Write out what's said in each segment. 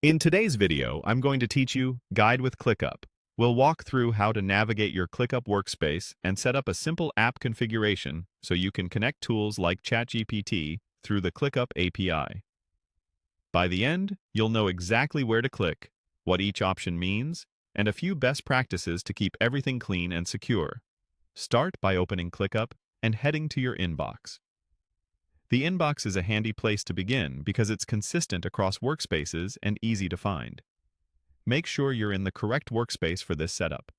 In today's video, I'm going to teach you Guide with ClickUp. We'll walk through how to navigate your ClickUp workspace and set up a simple app configuration so you can connect tools like ChatGPT through the ClickUp API. By the end, you'll know exactly where to click, what each option means, and a few best practices to keep everything clean and secure. Start by opening ClickUp and heading to your inbox. The inbox is a handy place to begin because it's consistent across workspaces and easy to find. Make sure you're in the correct workspace for this setup.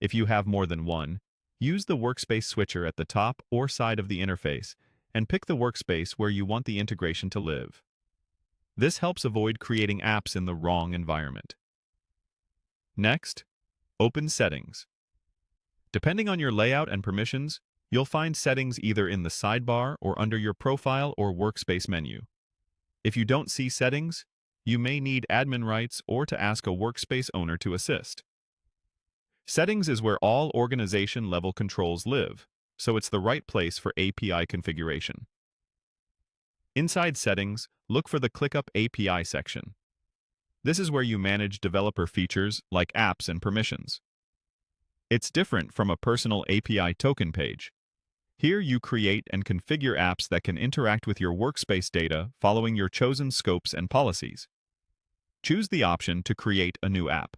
If you have more than one, use the workspace switcher at the top or side of the interface and pick the workspace where you want the integration to live. This helps avoid creating apps in the wrong environment. Next, open Settings. Depending on your layout and permissions, you'll find settings either in the sidebar or under your profile or workspace menu. If you don't see settings, you may need admin rights or to ask a workspace owner to assist. Settings is where all organization-level controls live, so it's the right place for API configuration. Inside Settings, look for the ClickUp API section. This is where you manage developer features like apps and permissions. It's different from a personal API token page. Here you create and configure apps that can interact with your workspace data following your chosen scopes and policies. Choose the option to create a new app.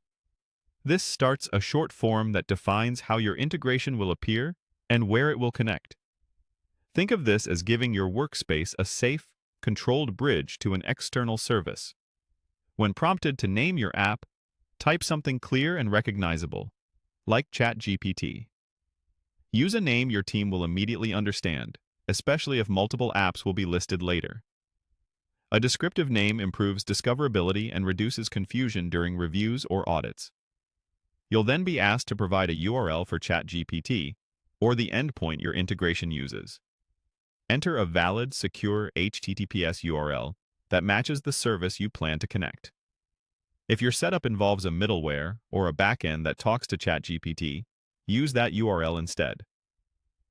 This starts a short form that defines how your integration will appear and where it will connect. Think of this as giving your workspace a safe, controlled bridge to an external service. When prompted to name your app, type something clear and recognizable, like ChatGPT. Use a name your team will immediately understand, especially if multiple apps will be listed later. A descriptive name improves discoverability and reduces confusion during reviews or audits. You'll then be asked to provide a URL for ChatGPT or the endpoint your integration uses. Enter a valid, secure HTTPS URL that matches the service you plan to connect. If your setup involves a middleware or a backend that talks to ChatGPT, use that URL instead.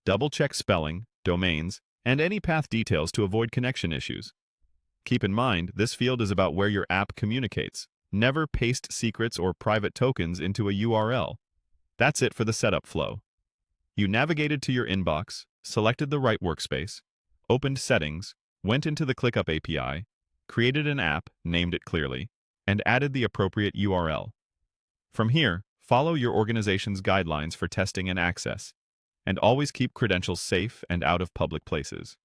Double-check spelling, domains, and any path details to avoid connection issues. Keep in mind, this field is about where your app communicates. Never paste secrets or private tokens into a URL. That's it for the setup flow. You navigated to your inbox, selected the right workspace, opened Settings, went into the ClickUp API, created an app, named it clearly, and added the appropriate URL. From here, follow your organization's guidelines for testing and access, and always keep credentials safe and out of public places.